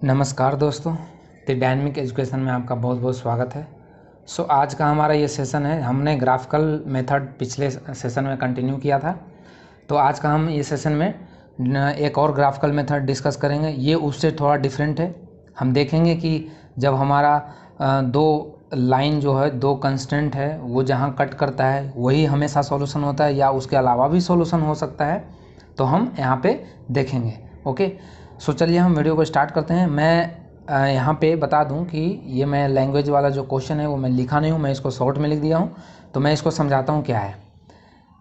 नमस्कार दोस्तों, the dynamic education में आपका बहुत बहुत स्वागत है। आज का हमारा ये सेशन है। हमने ग्राफिकल मेथड पिछले सेशन में कंटिन्यू किया था, तो आज का हम ये सेशन में एक और ग्राफिकल मेथड डिस्कस करेंगे। ये उससे थोड़ा डिफरेंट है। हम देखेंगे कि जब हमारा दो लाइन जो है, दो कंस्टेंट है, वो जहाँ कट करता है वही हमेशा सॉल्यूशन होता है या उसके अलावा भी सॉल्यूशन हो सकता है, तो हम यहाँ पे देखेंगे। ओके, चलिए हम वीडियो को स्टार्ट करते हैं। मैं यहाँ पे बता दूँ कि ये मैं लैंग्वेज वाला जो क्वेश्चन है वो मैं लिखा नहीं हूँ, मैं इसको शॉर्ट में लिख दिया हूँ। तो मैं इसको समझाता हूँ क्या है।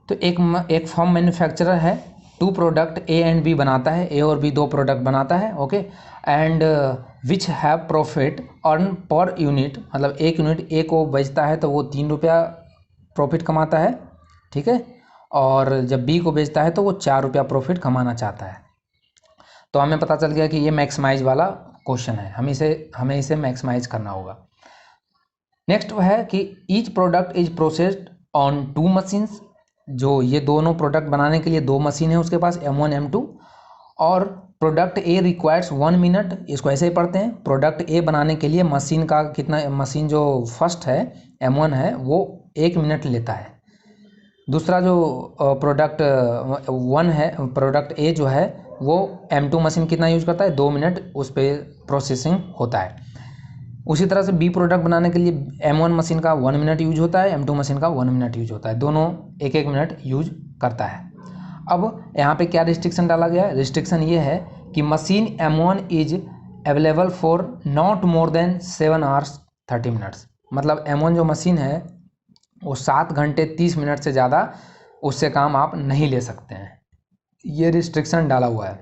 तो एक फॉर्म मैन्युफैक्चरर है, two product A and B बनाता है, ए और बी दो प्रोडक्ट बनाता है। Okay, and which have profit earn per unit, मतलब एक यूनिट ए को बेचता है तो वो 3 रुपया प्रॉफिट कमाता है, ठीक है। और जब बी को बेचता है तो वो 4 रुपया प्रॉफिट कमाना चाहता है। तो हमें पता चल गया कि ये मैक्सिमाइज वाला क्वेश्चन है, हमें इसे मैक्सिमाइज करना होगा। नेक्स्ट वो है कि each product is processed on 2 machines. जो ये दोनों प्रोडक्ट बनाने के लिए 2 मशीन है उसके पास, M1 M2, और प्रोडक्ट ए रिक्वायर्स 1 मिनट। इसको ऐसे ही पढ़ते हैं, प्रोडक्ट ए बनाने के लिए मशीन का कितना, मशीन जो फर्स्ट है M1 है वो 1 मिनट लेता है। दूसरा जो प्रोडक्ट 1 है, प्रोडक्ट ए जो है वो M2 मशीन कितना यूज करता है, 2 मिनट उस पर प्रोसेसिंग होता है। उसी तरह से बी प्रोडक्ट बनाने के लिए M1 मशीन का 1 मिनट यूज होता है, M2 मशीन का 1 मिनट यूज होता है, दोनों 1-1 मिनट यूज करता है। अब यहाँ पे क्या रिस्ट्रिक्शन डाला गया है? रिस्ट्रिक्शन ये है कि machine M1 is available for not more than 7 hours 30 minutes. मतलब M1 जो मशीन है वो 7 घंटे 30 मिनट से ज़्यादा उससे काम आप नहीं ले सकते हैं, ये रिस्ट्रिक्शन डाला हुआ है।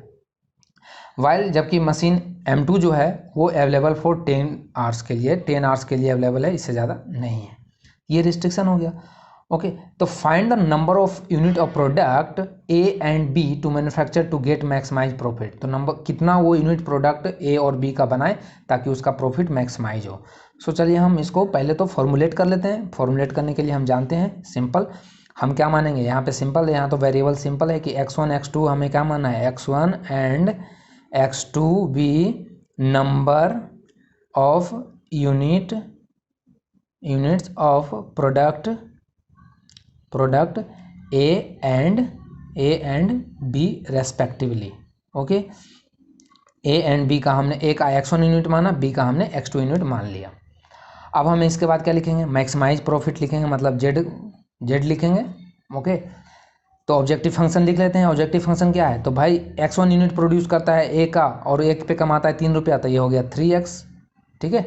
वाइल जबकि मशीन M2 जो है वो अवेलेबल फॉर 10 आवर्स के लिए, 10 आवर्स के लिए अवेलेबल है, इससे ज़्यादा नहीं है। ये रिस्ट्रिक्शन हो गया। ओके, तो find the number of unit of product A and B to manufacture to get maximise profit. तो नंबर कितना वो यूनिट प्रोडक्ट ए और बी का बनाए ताकि उसका प्रॉफिट मैक्सिमाइज हो। चलिए हम इसको पहले तो फॉर्मुलेट कर लेते हैं। फॉर्मुलेट करने के लिए हम जानते हैं सिंपल, हम क्या मानेंगे यहाँ पे सिंपल है, यहाँ तो वेरिएबल सिंपल है कि x1 x2 हमें क्या मानना है, x1 and x2 be number of units of product A and B respectively. Okay, A and B का हमने ए का x1 यूनिट माना, बी का हमने x2 यूनिट मान लिया। अब हम इसके बाद क्या लिखेंगे, मैक्सिमाइज प्रॉफिट लिखेंगे, मतलब जेड लिखेंगे। ओके, तो ऑब्जेक्टिव फंक्शन लिख लेते हैं। ऑब्जेक्टिव फंक्शन क्या है, तो भाई x1 यूनिट प्रोड्यूस करता है ए का और एक पे कमाता है 3 रुपया, तो ये हो गया 3x, ठीक है,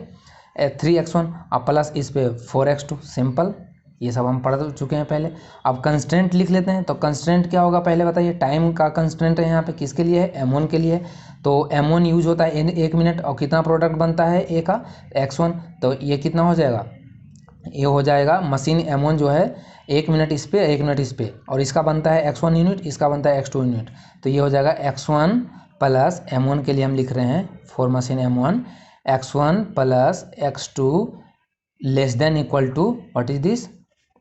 3x1 अब प्लस इस पे 4x2, सिंपल। ये सब हम पढ़ चुके हैं पहले। अब कंस्टेंट लिख लेते हैं। तो कंस्टेंट क्या होगा पहले बताइए, टाइम का कंस्टेंट है यहाँ पे, किसके लिए है, M1 के लिए। तो M1 यूज होता है 1 मिनट, और कितना प्रोडक्ट बनता है ए का, x1, तो ये कितना हो जाएगा, ये हो जाएगा मशीन M1 जो है 1 मिनट इस पे 1 मिनट इस पे, और इसका बनता है x1 यूनिट, इसका बनता है x2 यूनिट, तो ये हो जाएगा x1 प्लस M1 के लिए हम लिख रहे हैं for machine M1, x1 plus x2 less than equal to what is this,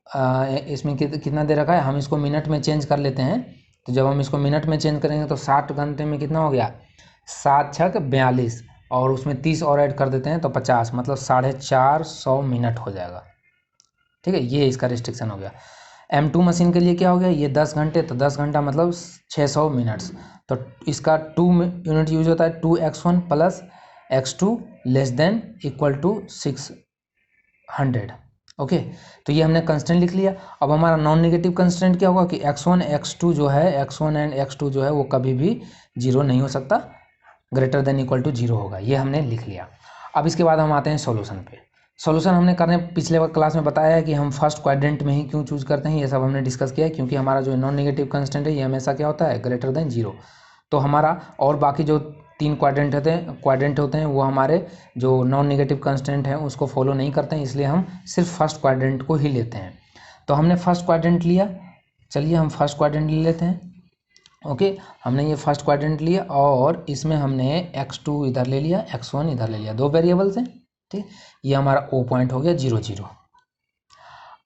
इसमें कितना दे रखा है, हम इसको मिनट में चेंज कर लेते हैं। तो जब हम इसको मिनट में चेंज करेंगे तो 60 घंटे में कितना हो गया, 7 छक 42, और उसमें 30 और ऐड कर देते हैं तो 50, मतलब 450 मिनट हो जाएगा, ठीक है। ये इसका रिस्ट्रिक्शन हो गया। M2 मशीन के लिए क्या हो गया, ये 10 घंटे, तो 10 घंटा मतलब 600 मिनट्स, तो इसका 2 यूनिट यूज होता है, 2x1 plus x2 less than equal to 600। Okay, तो ये हमने कंस्टेंट लिख लिया। अब हमारा नॉन नेगेटिव कंस्टेंट क्या होगा कि x1 x2 जो है, x1 एंड x2 जो है वो कभी भी 0 नहीं हो सकता, ग्रेटर देन इक्वल टू 0 होगा, ये हमने लिख लिया। अब इसके बाद हम आते हैं सॉल्यूशन पे। सॉल्यूशन हमने करने पिछले क्लास में बताया है कि हम फर्स्ट क्वाड्रेंट में ही क्यों चूज करते हैं, ये सब हमने डिस्कस किया है, क्योंकि हमारा जो नॉन नेगेटिव कंस्टेंट है ये हमेशा क्या होता है, ग्रेटर देन 0। तो हमारा और बाकी जो 3 क्वाड्रेंट होते हैं वो हमारे जो नॉन नेगेटिव कंस्टेंट हैं उसको फॉलो नहीं करते हैं, इसलिए हम सिर्फ फर्स्ट क्वाड्रेंट को ही लेते हैं। तो हमने फर्स्ट क्वाड्रेंट लिया, चलिए हम फर्स्ट क्वाड्रेंट ले लेते हैं। ओके, हमने ये फर्स्ट क्वाड्रेंट लिया और इसमें हमने x2 इधर ले लिया, x1 इधर ले लिया, 2 वेरिएबल्स हैं, ठीक। ये हमारा O पॉइंट हो गया 0 0।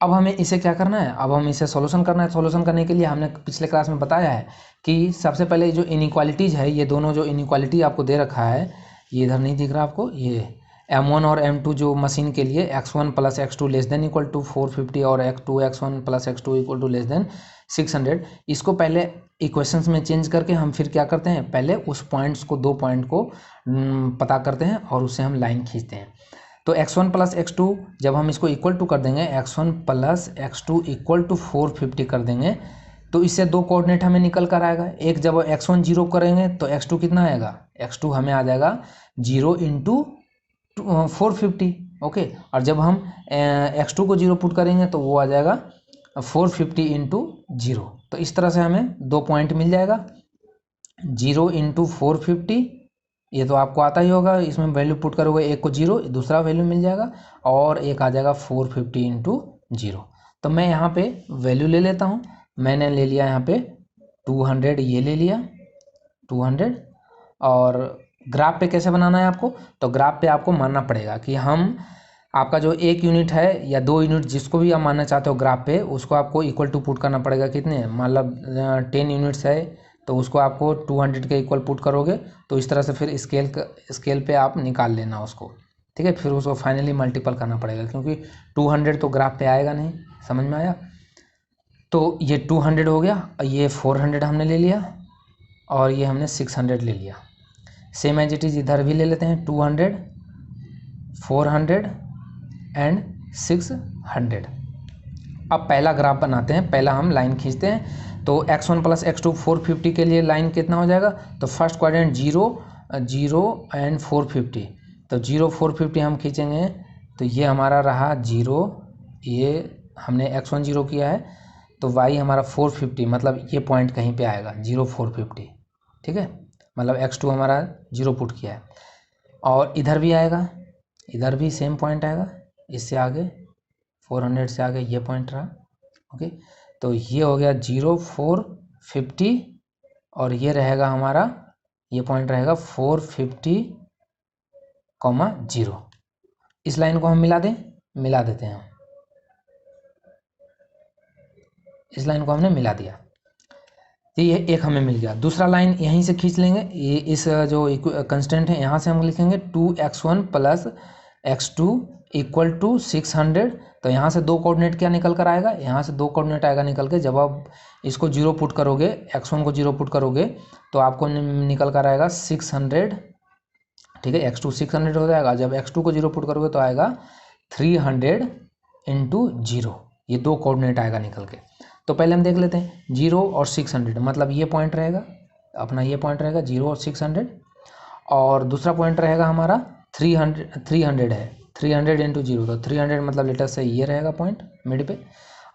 अब हमें इसे क्या करना है, अब हम इसे सॉल्यूशन करना है। सॉल्यूशन करने के लिए हमने पिछले क्लास में बताया है कि सबसे पहले जो इनइक्वालिटीज़ है, ये दोनों जो इनइक्वालिटी आपको दे रखा है, ये इधर नहीं दिख रहा आपको, ये M1 और M2 जो मशीन के लिए x1 plus x2 less than equal to 450 और x2 x1 plus x2 equal to less than 600, इसको पहले इक्वेशंस में चेंज करके हम फिर क्या करते हैं, पहले उस पॉइंट्स को, दो पॉइंट को पता करते हैं और उससे हम लाइन खींचते हैं। तो x1 प्लस x2 जब हम इसको इक्वल टू कर देंगे, x1 plus x2 equal to 450 कर देंगे, तो इससे दो कोऑर्डिनेट हमें निकल कर आएगा। एक जब x1 जीरो करेंगे तो x2 कितना आएगा, x2 हमें आ जाएगा 0 इंटू 450, ओके। और जब हम x2 को 0 पुट करेंगे तो वो आ जाएगा 450 इंटू 0। तो इस तरह से हमें दो पॉइंट मिल जाएगा, 0 इंटू 450, ये तो आपको आता ही होगा, इसमें वैल्यू पुट करोगे, एक को 0, दूसरा वैल्यू मिल जाएगा, और एक आ जाएगा 450 इंटू 0। तो मैं यहाँ पे वैल्यू ले लेता हूँ, मैंने ले लिया यहाँ पे 200, ये ले लिया 200। और ग्राफ पे कैसे बनाना है आपको, तो ग्राफ पे आपको मानना पड़ेगा कि हम, आपका जो एक यूनिट है या दो यूनिट, जिसको भी आप मानना चाहते हो ग्राफ पे, उसको आपको इक्वल टू पुट करना पड़ेगा। कितने, मतलब 10 यूनिट्स है तो उसको आपको 200 के इक्वल पुट करोगे, तो इस तरह से फिर स्केल पे आप निकाल लेना उसको, ठीक है। फिर उसको फाइनली मल्टीपल करना पड़ेगा, क्योंकि 200 तो ग्राफ पे आएगा नहीं, समझ में आया। तो ये 200 हो गया, ये 400 हमने ले लिया, और ये हमने 600 ले लिया। सेम एज इट इज़ इधर भी ले लेते हैं, 200, 400 एंड 600। अब पहला ग्राफ बनाते हैं, पहला हम लाइन खींचते हैं। तो x1 प्लस x2 450 के लिए लाइन कितना हो जाएगा, तो फर्स्ट क्वाड्रेंट 0 0 एंड 450, तो 0 450 हम खींचेंगे, तो ये हमारा रहा 0, ये हमने x1 0 किया है, तो y हमारा 450, मतलब ये पॉइंट कहीं पे आएगा 0 450, ठीक है, मतलब x2 हमारा 0 पुट किया है। और इधर भी आएगा, इधर भी सेम पॉइंट आएगा, इससे आगे 400 से आगे ये पॉइंट रहा, ओके। तो ये हो गया 0 450, और ये रहेगा हमारा, ये पॉइंट रहेगा 450, 0। इस लाइन को हम मिला देते हैं, इस लाइन को हमने मिला दिया, तो ये एक हमें मिल गया। दूसरा लाइन यहीं से खींच लेंगे, ये इस जो कंस्टेंट है यहाँ से हम लिखेंगे 2x1 plus x2 equal to 600। तो यहाँ से दो कोऑर्डिनेट क्या निकल कर आएगा, यहाँ से दो कोऑर्डिनेट आएगा निकल के, जब आप इसको 0 पुट करोगे, x1 को 0 पुट करोगे, तो आपको निकल कर आएगा 600, ठीक है। x2 600 हो जाएगा, जब x2 को 0 पुट करोगे तो आएगा 300 इंटू 0, ये दो कोऑर्डिनेट आएगा निकल के। तो पहले हम देख लेते हैं 0 और 600, मतलब ये पॉइंट रहेगा अपना, ये पॉइंट रहेगा 0 और 600, और दूसरा पॉइंट रहेगा हमारा 300 है, 300 इंटू 0, तो 300 मतलब लेटर से ये रहेगा पॉइंट मिड पे।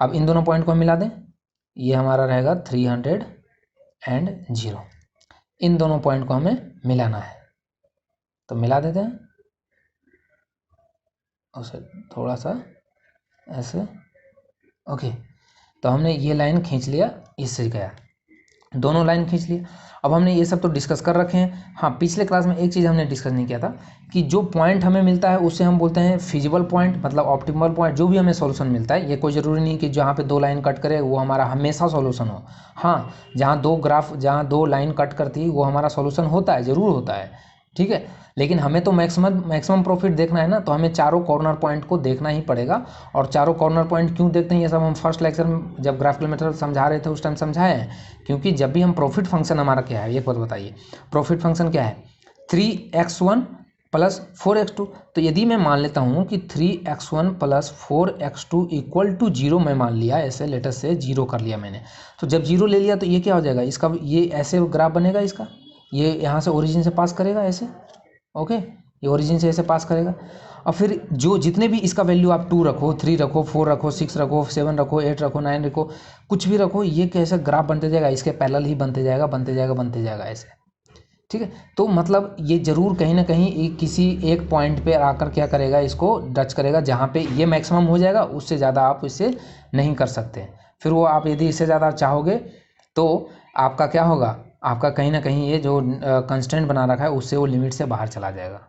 अब इन दोनों पॉइंट को हम मिला दें, ये हमारा रहेगा 300 एंड 0, इन दोनों पॉइंट को हमें मिलाना है, तो मिला देते हैं उसे थोड़ा सा ऐसे, ओके। तो हमने ये लाइन खींच लिया, इससे गया, दोनों लाइन खींच लिया। अब हमने ये सब तो डिस्कस कर रखे हैं। हाँ, पिछले क्लास में एक चीज़ हमने डिस्कस नहीं किया था कि जो पॉइंट हमें मिलता है उसे हम बोलते हैं फिजिबल पॉइंट, मतलब ऑप्टिमल पॉइंट। जो भी हमें सॉल्यूशन मिलता है, ये कोई ज़रूरी नहीं कि जहाँ पे दो लाइन कट करे वो हमारा हमेशा सॉल्यूशन हो। हाँ, जहाँ दो लाइन कट करती है वो हमारा सॉल्यूशन होता है, ज़रूर होता है, ठीक है। लेकिन हमें तो मैक्सिमम प्रॉफिट देखना है ना, तो हमें चारों कॉर्नर पॉइंट को देखना ही पड़ेगा। और चारों कॉर्नर पॉइंट क्यों देखते हैं, ये सब हम फर्स्ट लेक्चर में जब ग्राफिकल मेथड समझा रहे थे उस टाइम समझाए हैं। क्योंकि जब भी हम प्रॉफिट फंक्शन हमारा क्या है, एक बात बताइए, प्रॉफिट फंक्शन क्या है, 3x1 प्लस 4x2। तो यदि मैं मान लेता हूँ कि 3x1 plus 4x2 equal to 0, मैं मान लिया ऐसे, लेटर से 0 कर लिया मैंने, तो जब 0 ले लिया तो ये क्या हो जाएगा, इसका ये ऐसे ग्राफ बनेगा, इसका ये यहाँ से ओरिजिन से पास करेगा ऐसे, ओके, ये ओरिजिन से ऐसे पास करेगा। और फिर जो जितने भी इसका वैल्यू आप 2 रखो, 3 रखो, 4 रखो, 6 रखो, 7 रखो, 8 रखो, 9 रखो, कुछ भी रखो, ये कैसे ग्राफ बनते जाएगा, इसके पैरेलल ही बनते जाएगा ऐसे, ठीक है। तो मतलब ये जरूर कहीं ना कहीं किसी एक पॉइंट पे आकर क्या करेगा, इसको टच करेगा, जहाँ पे ये मैक्सिमम हो जाएगा, उससे ज़्यादा आप इससे नहीं कर सकते। फिर वो आप यदि इससे ज़्यादा चाहोगे तो आपका क्या होगा, आपका कहीं ना कहीं ये जो कंस्टेंट बना रखा है उससे वो लिमिट से बाहर चला जाएगा,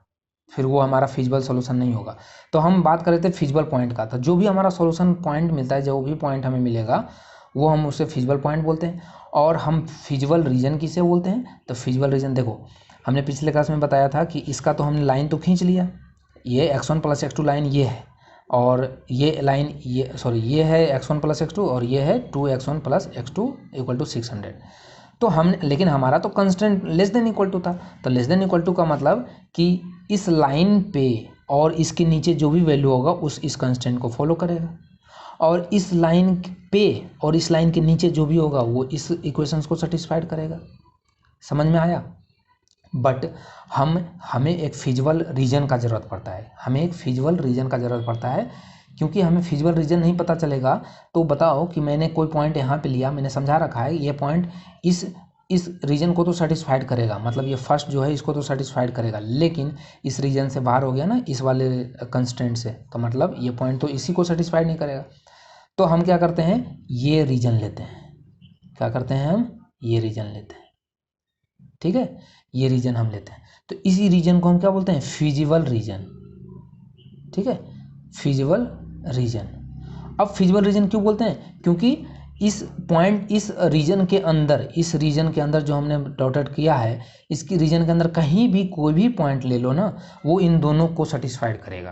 फिर वो हमारा फिजिबल सॉल्यूशन नहीं होगा। तो हम बात कर रहे थे फिजिबल पॉइंट का, तो जो भी हमारा सॉल्यूशन पॉइंट मिलता है, जो भी पॉइंट हमें मिलेगा वो हम उसे फिजिबल पॉइंट बोलते हैं। और हम फिजिबल रीजन किसे बोलते हैं, तो फिजिबल रीजन देखो, हमने पिछले क्लास में बताया था कि इसका तो हमने लाइन तो खींच लिया, ये x1 प्लस x2 लाइन ये है, और ये लाइन ये है x1 प्लस x2 और ये है 2x1 plus x2 equal to 600। तो हमने, लेकिन हमारा तो constant less than equal to था, तो लेस देन इक्वल टू का मतलब कि इस लाइन पे और इसके नीचे जो भी वैल्यू होगा इस कंस्टेंट को फॉलो करेगा, और इस लाइन पे और इस लाइन के नीचे जो भी होगा वो इस इक्वेशंस को सेटिस्फाइड करेगा। समझ में आया? बट हमें एक फिजिबल रीजन का ज़रूरत पड़ता है, क्योंकि हमें फिजिबल रीजन नहीं पता चलेगा तो बताओ कि मैंने कोई पॉइंट यहाँ पे लिया, मैंने समझा रखा है ये पॉइंट इस रीजन को तो सेटिस्फाइड करेगा, मतलब ये फर्स्ट जो है इसको तो सेटिस्फाइड करेगा, लेकिन इस रीजन से बाहर हो गया ना इस वाले कंस्टेंट से, तो मतलब ये पॉइंट तो इसी को सेटिस्फाइड नहीं करेगा। तो हम क्या करते हैं, ये रीजन लेते हैं, हम ये रीजन लेते हैं, ठीक है, ये रीजन हम लेते हैं। तो इसी रीजन को हम क्या बोलते हैं, फिजिबल रीजन, ठीक है, फिजिबल रीजन। अब फिजिबल रीजन क्यों बोलते हैं, क्योंकि इस रीजन के अंदर जो हमने डॉटेड किया है, इसकी रीजन के अंदर कहीं भी कोई भी पॉइंट ले लो ना, वो इन दोनों को सेटिस्फाइड करेगा।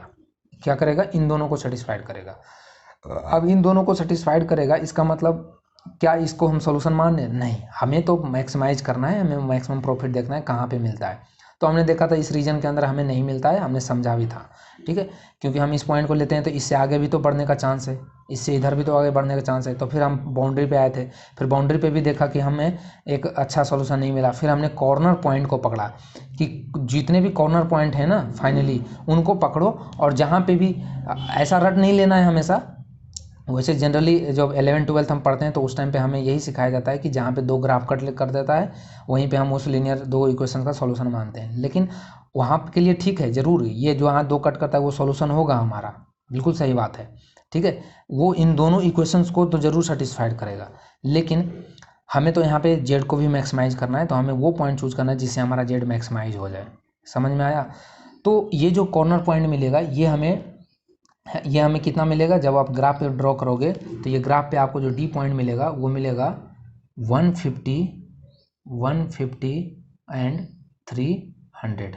क्या करेगा, इन दोनों को सेटिस्फाइड करेगा। अब इन दोनों को सेटिस्फाइड करेगा, इसका मतलब क्या इसको हम सोल्यूशन मान लें? नहीं, हमें तो मैक्सिमाइज करना है, हमें मैक्सिमम प्रॉफिट देखना है कहाँ पे मिलता है। तो हमने देखा था इस रीजन के अंदर हमें नहीं मिलता है, हमने समझा भी था, ठीक है, क्योंकि हम इस पॉइंट को लेते हैं तो इससे आगे भी तो बढ़ने का चांस है, इससे इधर भी तो आगे बढ़ने का चांस है। तो फिर हम बाउंड्री पे आए थे, फिर बाउंड्री पे भी देखा कि हमें एक अच्छा सोल्यूशन नहीं मिला, फिर हमने कॉर्नर पॉइंट को पकड़ा कि जितने भी कॉर्नर पॉइंट है ना फाइनली उनको पकड़ो, और जहाँ पे भी ऐसा रट नहीं लेना है हमेशा। वैसे जनरली जब 11th-12th हम पढ़ते हैं तो उस टाइम पे हमें यही सिखाया जाता है कि जहाँ पे दो ग्राफ कट कर देता है वहीं पे हम उस लीनियर दो इक्वेशन का सॉल्यूशन मानते हैं, लेकिन वहाँ के लिए ठीक है, ज़रूर ये जो यहाँ दो कट करता है वो सॉल्यूशन होगा हमारा, बिल्कुल सही बात है, ठीक है, वो इन दोनों इक्वेशंस को तो ज़रूर सेटिस्फाइड करेगा, लेकिन हमें तो यहाँ पे जेड को भी मैक्सिमाइज करना है, तो हमें वो पॉइंट चूज करना है जिससे हमारा जेड मैक्सिमाइज हो जाए। समझ में आया? तो ये जो कॉर्नर पॉइंट मिलेगा ये हमें कितना मिलेगा, जब आप ग्राफ पे ड्रॉ करोगे तो ये ग्राफ पे आपको जो डी पॉइंट मिलेगा वो मिलेगा 150 एंड 300,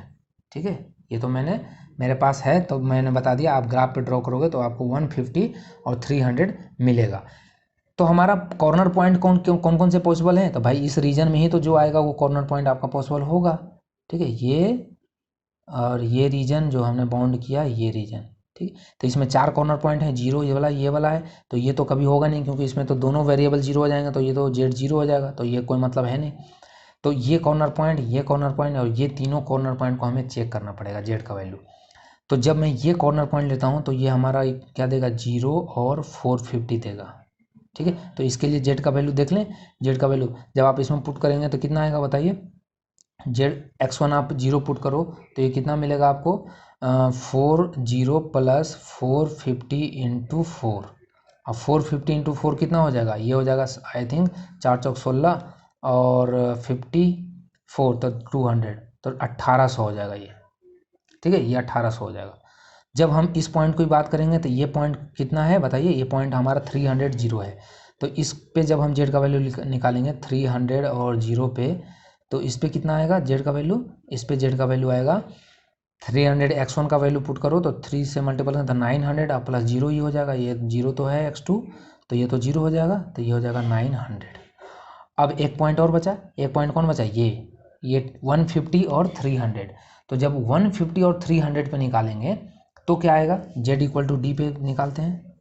ठीक है, ये तो मेरे पास है तो मैंने बता दिया। आप ग्राफ पे ड्रॉ करोगे तो आपको 150 और 300 मिलेगा। तो हमारा कॉर्नर पॉइंट कौन से पॉसिबल हैं, तो भाई इस रीजन में ही तो जो आएगा वो कॉर्नर पॉइंट आपका पॉसिबल होगा, ठीक है, ये और ये रीजन जो हमने बाउंड किया ये रीजन, ठीक। तो इसमें 4 कॉर्नर पॉइंट है, 0 ये वाला है, तो ये तो कभी होगा नहीं क्योंकि इसमें तो दोनों वेरिएबल 0 हो जाएंगे, तो ये तो जेड 0 हो जाएगा, तो ये कोई मतलब है नहीं। तो ये कॉर्नर पॉइंट और ये तीनों कॉर्नर पॉइंट को हमें चेक करना पड़ेगा जेड का वैल्यू। तो जब मैं ये कॉर्नर पॉइंट लेता हूँ तो ये हमारा क्या देगा, 0 और 450 देगा, ठीक है। तो इसके लिए जेड का वैल्यू देख लें, जेड का वैल्यू जब आप इसमें पुट करेंगे तो कितना आएगा बताइए, जेड x1 आप 0 पुट करो तो ये कितना मिलेगा आपको, 40 प्लस 450 इंटू 4, अब 450 इंटू 4 कितना हो जाएगा, ये हो जाएगा आई थिंक 4 चौक 16 और 54 तो 200, तो 1800 हो जाएगा ये, ठीक है, ये 1800 हो जाएगा। जब हम इस पॉइंट की बात करेंगे तो ये पॉइंट कितना है बताइए, ये पॉइंट हमारा 300 है, तो इस पे जब हम जेड का वैल्यू निकालेंगे 300 और 0 पे, तो इस पे कितना आएगा जेड का वैल्यू, इस पे जेड का वैल्यू आएगा 300, x1 का वैल्यू पुट करो तो 3 से मल्टीपल करें तो 900 और प्लस 0 ही हो जाएगा, ये 0 तो है x2 तो ये तो 0 हो जाएगा, तो ये हो जाएगा 900। अब एक पॉइंट और बचा, एक पॉइंट कौन बचा, ये 150 और 300, तो जब 150 और 300 पे निकालेंगे तो क्या आएगा, जेड इक्वल टू डी पे निकालते हैं,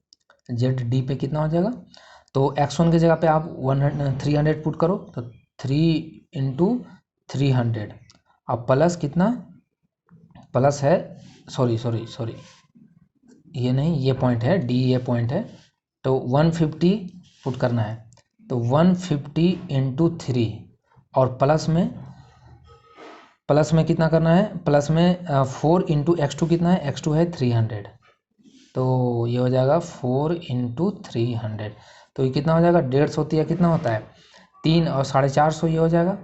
जेड डी पे कितना हो जाएगा, तो x1 की जगह पे आप 300 पुट करो तो 3 इंटू 300, अब प्लस कितना, प्लस है सॉरी ये नहीं, ये पॉइंट है डी, ये पॉइंट है, तो 150 पुट करना है, तो 150 इंटू 3 और प्लस में कितना करना है, प्लस में 4 इंटू x2 कितना है, x2 है 300, तो ये हो जाएगा 4 इंटू 300, तो ये कितना हो जाएगा 150 या कितना होता है 3 और 450 ये हो जाएगा,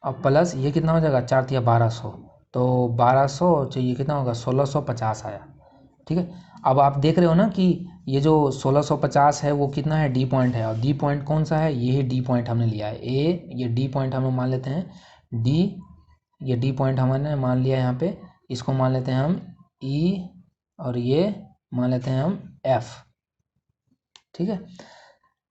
और प्लस ये कितना हो जाएगा 4 या 1200, तो 1200 चाहिए कितना होगा 1650 आया, ठीक है। अब आप देख रहे हो ना कि ये जो 1650 है वो कितना है, डी पॉइंट है, और डी पॉइंट कौन सा है, ये ही डी पॉइंट हमने लिया है, ये डी पॉइंट हम मान लेते हैं डी ये डी पॉइंट हमने मान लिया यहाँ पे, इसको मान लेते हैं हम ई और ये मान लेते हैं हम एफ। ठीक है,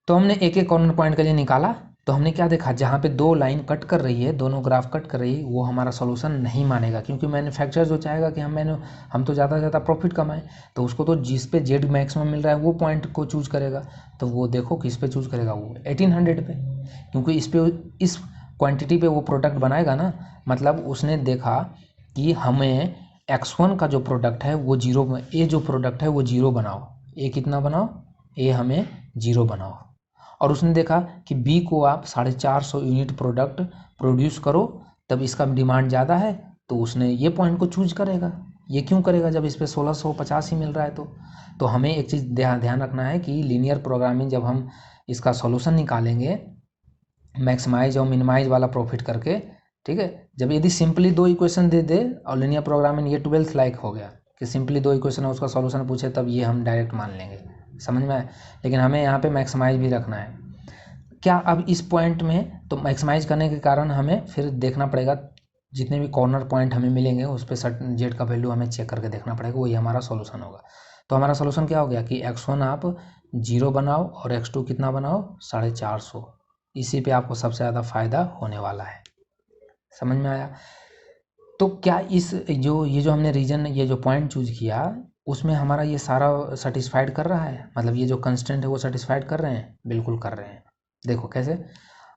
तो हमने एक एक कॉर्नर पॉइंट के लिए निकाला। तो हमने क्या देखा, जहाँ पे दो लाइन कट कर रही है, दोनों ग्राफ कट कर रही है, वो हमारा सॉल्यूशन नहीं मानेगा, क्योंकि मैन्युफैक्चरर जो चाहेगा कि हम तो ज़्यादा से ज़्यादा प्रॉफिट कमाएं, तो उसको तो जिस पे जेड मैक्सिमम मिल रहा है वो पॉइंट को चूज करेगा। तो वो देखो किस पे चूज करेगा, वो 1800 पे, क्योंकि इस क्वान्टिटी पे वो प्रोडक्ट बनाएगा ना। मतलब उसने देखा कि हमें X1 का जो प्रोडक्ट है वो जीरो, ए जो प्रोडक्ट है वो जीरो बनाओ, ए कितना बनाओ, ए हमें जीरो बनाओ। और उसने देखा कि बी को आप 450 यूनिट प्रोडक्ट प्रोड्यूस करो, तब इसका डिमांड ज़्यादा है, तो उसने ये पॉइंट को चूज करेगा। ये क्यों करेगा जब इस पर 1650 ही मिल रहा है? तो हमें एक चीज़ ध्यान रखना है कि लीनियर प्रोग्रामिंग जब हम इसका सॉल्यूशन निकालेंगे मैक्सिमाइज और मिनिमाइज वाला प्रॉफिट करके, ठीक है, जब यदि सिंपली दो इक्वेशन दे दे, और लीनियर प्रोग्रामिंग ये 12th लाइक हो गया कि सिंपली दो इक्वेशन है उसका सॉल्यूशन पूछे, तब ये हम डायरेक्ट मान लेंगे, समझ में आए। लेकिन हमें यहाँ पे मैक्सिमाइज भी रखना है। क्या अब इस पॉइंट में तो मैक्सिमाइज करने के कारण हमें फिर देखना पड़ेगा, जितने भी कॉर्नर पॉइंट हमें मिलेंगे उस पर सर्टन जेड का वैल्यू हमें चेक करके देखना पड़ेगा, वही हमारा सॉल्यूशन होगा। तो हमारा सॉल्यूशन क्या हो गया कि X1 आप 0 बनाओ और X2 कितना बनाओ, 450। इसी पे आपको सबसे ज़्यादा फायदा होने वाला है, समझ में आया। तो क्या इस ये जो हमने रीजन, ये जो पॉइंट चूज किया, उसमें हमारा ये सारा सेटिस्फाइड कर रहा है, मतलब ये जो कंस्टेंट है वो सेटिस्फाइड कर रहे हैं? बिल्कुल कर रहे हैं। देखो कैसे,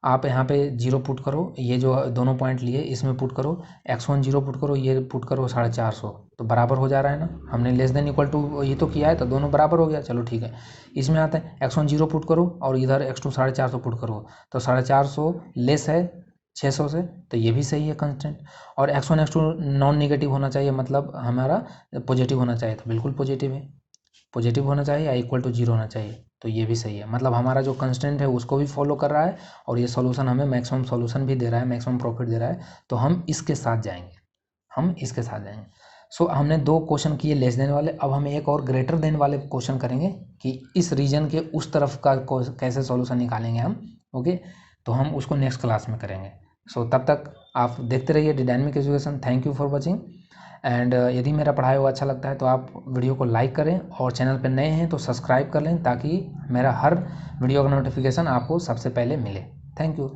आप यहाँ पे 0 पुट करो, ये जो दोनों पॉइंट लिए इसमें पुट करो, X1 0 पुट करो, ये पुट करो 450, तो बराबर हो जा रहा है ना। हमने लेस देन इक्वल टू ये तो किया है, तो दोनों बराबर हो गया, चलो ठीक है। इसमें आता है X1 0 पुट करो और इधर X2 450 पुट करो, तो 450 लेस है 600 से, तो ये भी सही है कंस्टेंट। और X1 X2 नॉन निगेटिव होना चाहिए, मतलब हमारा पॉजिटिव होना चाहिए, तो बिल्कुल पॉजिटिव है, पॉजिटिव होना चाहिए या इक्वल टू 0 होना चाहिए, तो ये भी सही है। मतलब हमारा जो कंस्टेंट है उसको भी फॉलो कर रहा है, और ये सॉल्यूशन हमें मैक्सिमम सॉल्यूशन भी दे रहा है, मैक्सिमम प्रॉफिट दे रहा है, तो हम इसके साथ जाएंगे, हम इसके साथ जाएंगे। सो हमने दो क्वेश्चन किए लेस देन वाले, अब हम एक और ग्रेटर देन वाले क्वेश्चन करेंगे कि इस रीजन के उस तरफ का कैसे सॉल्यूशन निकालेंगे हम। ओके, तो हम उसको नेक्स्ट क्लास में करेंगे। सो तब तक आप देखते रहिए dynamic education. Thank you for watching. And यदि मेरा पढ़ाया हुआ अच्छा लगता है तो आप वीडियो को लाइक करें, और चैनल पर नए हैं तो सब्सक्राइब कर लें, ताकि मेरा हर वीडियो का नोटिफिकेशन आपको सबसे पहले मिले। Thank you.